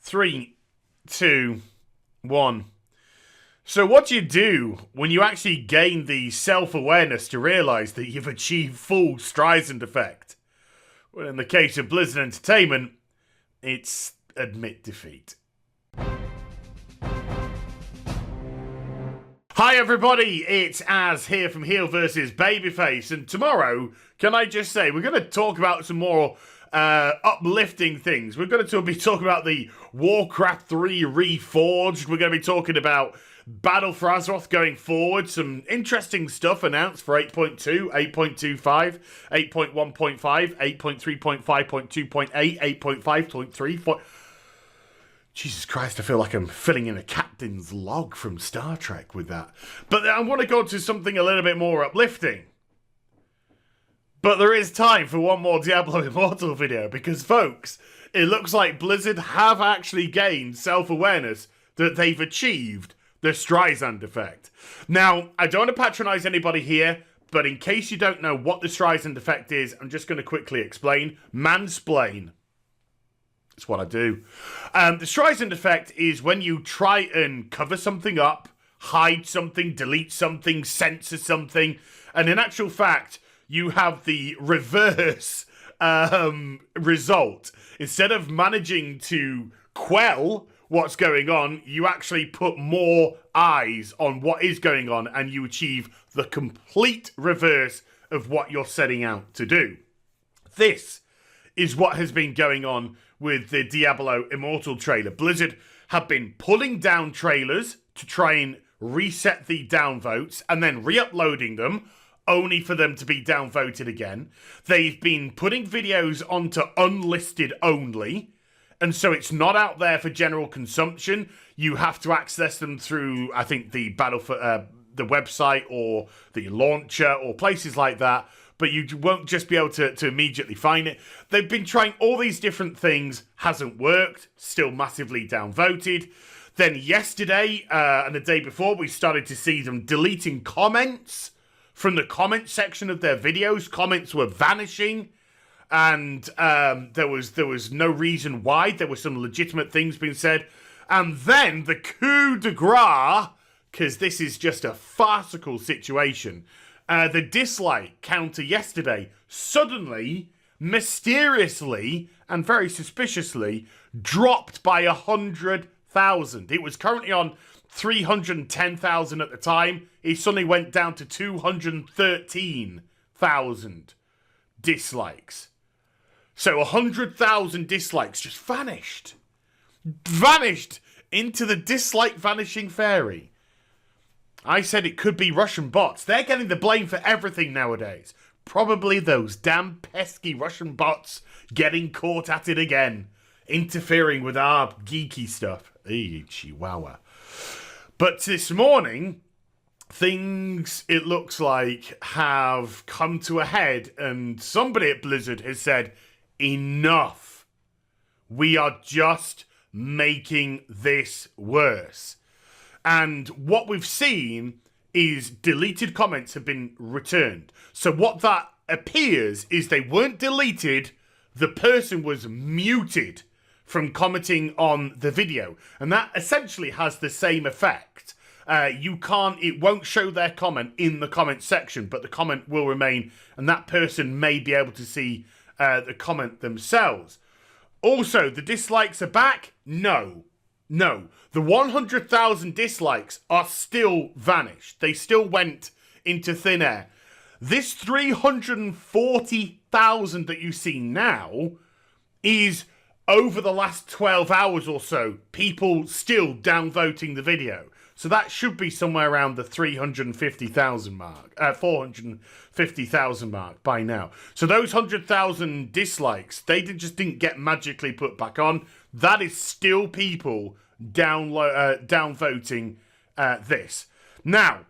3, 2, 1. So what do you do when you actually gain the self-awareness to realise that you've achieved full Streisand Effect? Well, in the case of Blizzard Entertainment, it's admit defeat. Hi everybody, it's Az here from HeelvsBabyface, and tomorrow, can I just say, we're going to talk about some more uplifting things. We're going to be talking about the Warcraft 3 Reforged. We're going to be talking about Battle for Azeroth going forward. Some interesting stuff announced for 8.2, 8.25, 8.1.5, 8.3.5.2.8, 8.5.3. Jesus Christ, I feel like I'm filling in a captain's log from Star Trek with that. But I want to go to something a little bit more uplifting. But there is time for one more Diablo Immortal video because, folks, it looks like Blizzard have actually gained self-awareness that they've achieved the Streisand Effect. Now, I don't want to patronize anybody here, but in case you don't know what the Streisand Effect is, I'm just going to quickly explain. Mansplain. That's what I do. The Streisand Effect is when you try and cover something up, hide something, delete something, censor something, and in actual fact, you have the reverse result. Instead of managing to quell what's going on, you actually put more eyes on what is going on, and you achieve the complete reverse of what you're setting out to do. This is what has been going on with the Diablo Immortal trailer. Blizzard have been pulling down trailers to try and reset the downvotes and then re-uploading them, only for them to be downvoted again. They've been putting videos onto unlisted only, and so it's not out there for general consumption. You have to access them through, I think, the the website or the launcher or places like that, but you won't just be able to immediately find it. They've been trying all these different things, hasn't worked, still massively downvoted. Then yesterday and the day before, we started to see them deleting comments from the comment section of their videos. Comments were vanishing, and there was no reason why. There were some legitimate things being said. And then the coup de grace, because this is just a farcical situation, the dislike counter yesterday suddenly, mysteriously, and very suspiciously dropped by 100,000. It was currently on 310,000 at the time. It suddenly went down to 213,000 dislikes. So 100,000 dislikes just vanished. Vanished into the dislike vanishing fairy. I said it could be Russian bots. They're getting the blame for everything nowadays. Probably those damn pesky Russian bots getting caught at it again. Interfering with our geeky stuff. Eee, chihuahua. But this morning, things, it looks like, have come to a head, and somebody at Blizzard has said, enough. We are just making this worse. And what we've seen is deleted comments have been returned. So what that appears is they weren't deleted, the person was muted from commenting on the video. And that essentially has the same effect. It won't show their comment in the comment section, but the comment will remain, and that person may be able to see the comment themselves. Also, the dislikes are back? No. The 100,000 dislikes are still vanished. They still went into thin air. This 340,000 that you see now is over the last 12 hours or so, people still downvoting the video. So that should be somewhere around the 350,000 mark, 450,000 mark by now. So those 100,000 dislikes, they just didn't get magically put back on. That is still people downvoting this. Now,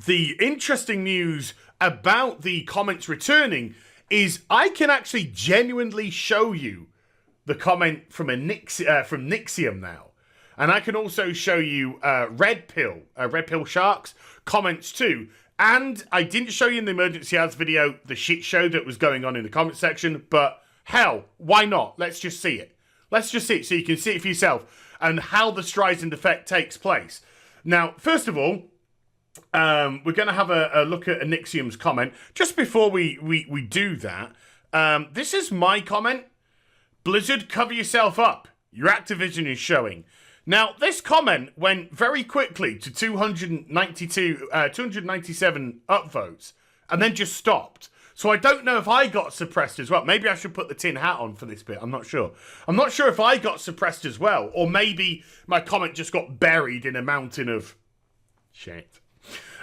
the interesting news about the comments returning is I can actually genuinely show you the comment from from Nixium now. And I can also show you Red Pill Sharks comments too. And I didn't show you in the emergency ads video the shit show that was going on in the comment section, but hell, why not? Let's just see it. Let's just see it so you can see it for yourself and how the Streisand Effect takes place. Now, first of all, we're going to have a look at Anixium's comment. Just before we do that, this is my comment. Blizzard, cover yourself up. Your Activision is showing. Now, this comment went very quickly to 297 upvotes and then just stopped. So I don't know if I got suppressed as well. Maybe I should put the tin hat on for this bit. I'm not sure. I'm not sure if I got suppressed as well. Or maybe my comment just got buried in a mountain of shit.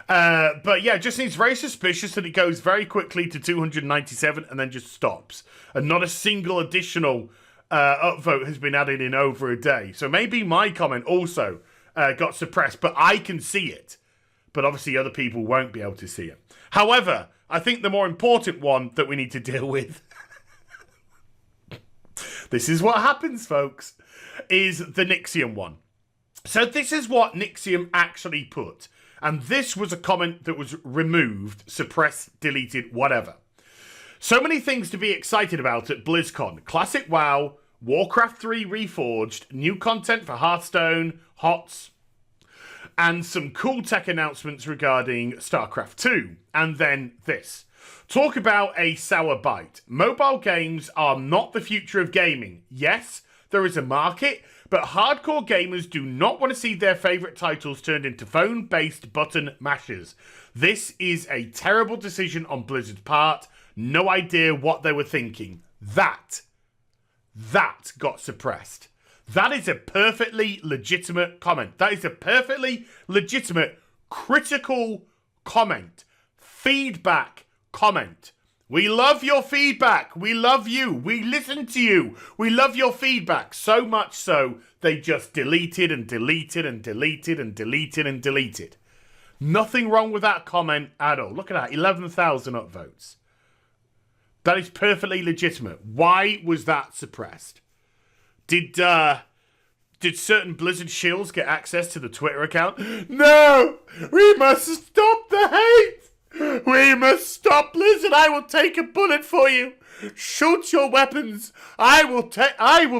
But yeah, it just seems very suspicious that it goes very quickly to 297 and then just stops. And not a single additional upvote has been added in over a day. So maybe my comment also got suppressed, but I can see it. But obviously other people won't be able to see it. However, I think the more important one that we need to deal with, this is what happens, folks, is the Nixium one. So this is what Nixium actually put. And this was a comment that was removed, suppressed, deleted, whatever. So many things to be excited about at BlizzCon. Classic WoW, Warcraft 3 Reforged, new content for Hearthstone, HOTS, and some cool tech announcements regarding StarCraft 2. And then this. Talk about a sour bite. Mobile games are not the future of gaming. Yes, there is a market, but hardcore gamers do not want to see their favourite titles turned into phone-based button mashers. This is a terrible decision on Blizzard's part. No idea what they were thinking. That got suppressed. That is a perfectly legitimate comment. That is a perfectly legitimate, critical comment. Feedback comment. We love your feedback. We love you. We listen to you. We love your feedback. So much so, they just deleted and deleted and deleted and deleted and deleted. Nothing wrong with that comment at all. Look at that, 11,000 upvotes. That is perfectly legitimate. Why was that suppressed? Did certain Blizzard shills get access to the Twitter account? No! We must stop the hate! We must stop Blizzard! I will take a bullet for you! Shoot your weapons! I will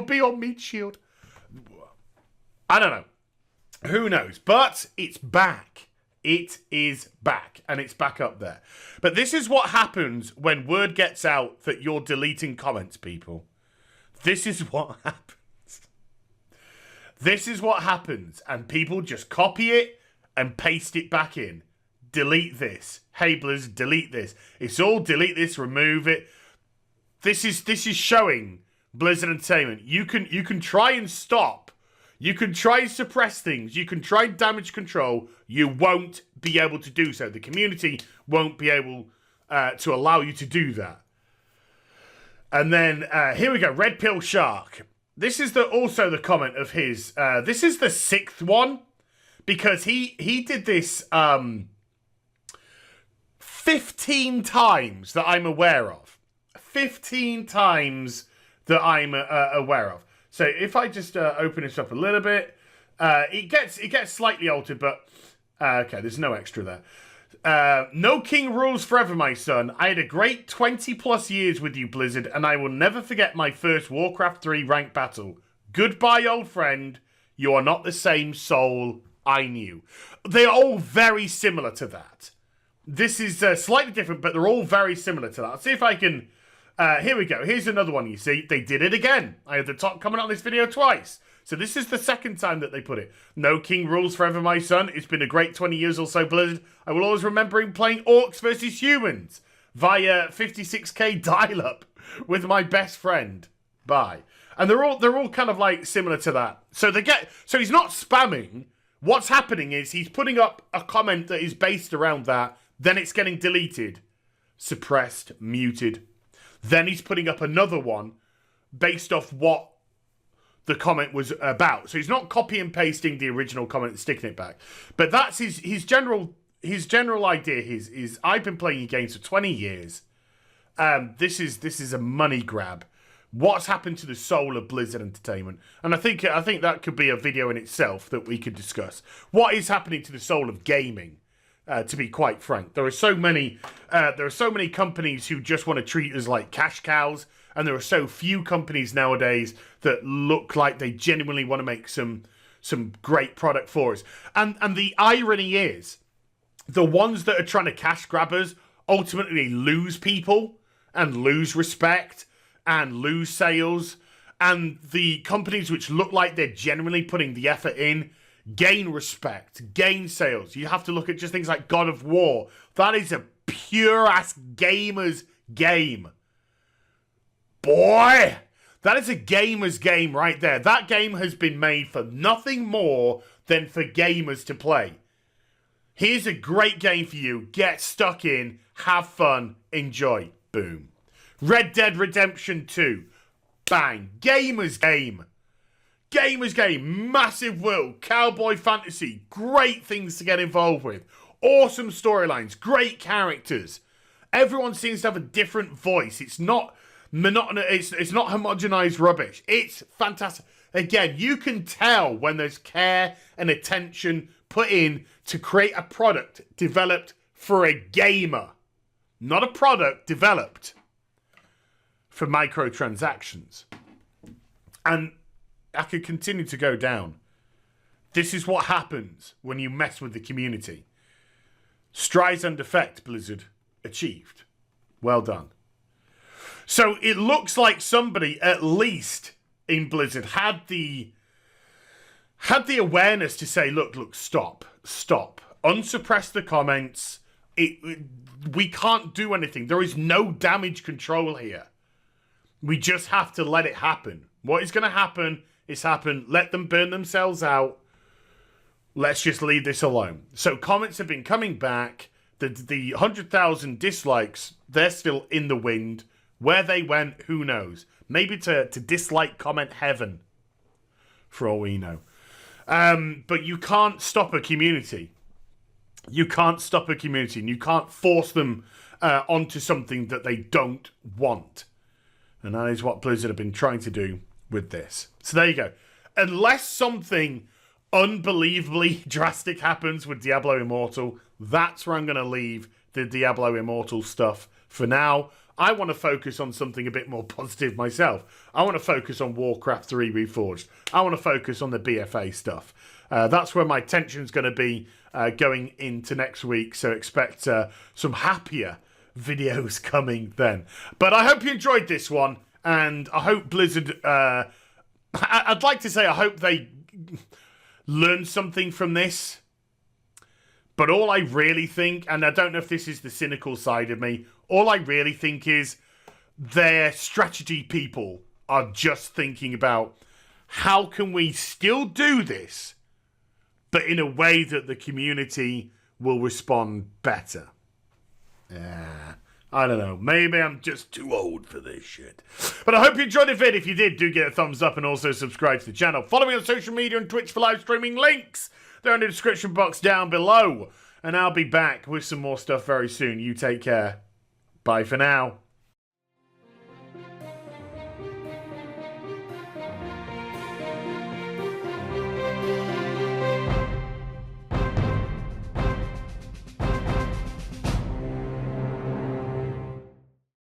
be your meat shield. I don't know. Who knows? But it's back. It is back. And it's back up there. But this is what happens when word gets out that you're deleting comments, people. This is what happens. This is what happens. And people just copy it and paste it back in. Delete this. Hey, Blizzard, delete this. It's all delete this, remove it. This is showing Blizzard Entertainment. You can try and stop. You can try and suppress things. You can try damage control. You won't be able to do so. The community won't be able to allow you to do that. And then, here we go. Red Pill Shark. This is also the comment of his. This is the 6th one. Because he did this 15 times that I'm aware of. 15 times that I'm aware of. So if I just open this up a little bit, it gets slightly altered, but okay, there's no extra there. No king rules forever, my son. I had a great 20 plus years with you, Blizzard, and I will never forget my first Warcraft 3 ranked battle. Goodbye, old friend. You are not the same soul I knew. They're all very similar to that. This is slightly different, but they're all very similar to that. Let's see if I can... here we go. Here's another one, you see. They did it again. I had the top comment on this video twice. So this is the second time that they put it. No king rules forever, my son. It's been a great 20 years or so, Blizzard. I will always remember him playing orcs versus humans via 56k dial-up with my best friend. Bye. And they're all kind of like similar to that. So he's not spamming. What's happening is he's putting up a comment that is based around that. Then it's getting deleted, suppressed, muted. Then he's putting up another one based off what the comment was about. So he's not copy and pasting the original comment and sticking it back. But that's his general idea is I've been playing games for 20 years. This is a money grab. What's happened to the soul of Blizzard Entertainment? And I think that could be a video in itself that we could discuss. What is happening to the soul of gaming? To be quite frank, there are so many companies who just want to treat us like cash cows and there are so few companies nowadays that look like they genuinely want to make some great product for us. And the irony is, the ones that are trying to cash grabbers ultimately lose people and lose respect and lose sales, and the companies which look like they're genuinely putting the effort in gain respect, gain sales. You have to look at just things like God of War. That is a pure-ass gamer's game. Boy, that is a gamer's game right there. That game has been made for nothing more than for gamers to play. Here's a great game for you. Get stuck in, have fun, enjoy. Boom. Red Dead Redemption 2. Bang. Gamer's game. Gamer's game. Massive world. Cowboy fantasy. Great things to get involved with. Awesome storylines. Great characters. Everyone seems to have a different voice. It's not monotonous. It's not homogenized rubbish. It's fantastic. Again, you can tell when there's care and attention put in to create a product developed for a gamer. Not a product developed for microtransactions. And I could continue to go down. This is what happens when you mess with the community. Streisand Effect, Blizzard achieved. Well done. So it looks like somebody, at least in Blizzard, had the awareness to say, look, stop. Unsuppress the comments. We can't do anything. There is no damage control here. We just have to let it happen. What is going to happen is happen. Let them burn themselves out. Let's just leave this alone. So comments have been coming back. The 100,000 dislikes, they're still in the wind. Where they went, who knows? Maybe to dislike comment heaven, for all we know. But you can't stop a community. You can't stop a community, and you can't force them onto something that they don't want. And that is what Blizzard have been trying to do with this. So there you go. Unless something unbelievably drastic happens with Diablo Immortal, that's where I'm going to leave the Diablo Immortal stuff for now. I want to focus on something a bit more positive myself. I want to focus on Warcraft 3 Reforged. I want to focus on the BFA stuff. That's where my attention's going to be going into next week, so expect some happier videos coming then. But I hope you enjoyed this one, and I hope Blizzard... I'd like to say I hope they learned something from this. But all I really think, and I don't know if this is the cynical side of me, all I really think is their strategy people are just thinking about how can we still do this, but in a way that the community will respond better. I don't know. Maybe I'm just too old for this shit. But I hope you enjoyed the vid. If you did, do get a thumbs up and also subscribe to the channel. Follow me on social media and Twitch for live streaming links. They're in the description box down below. And I'll be back with some more stuff very soon. You take care. Bye for now.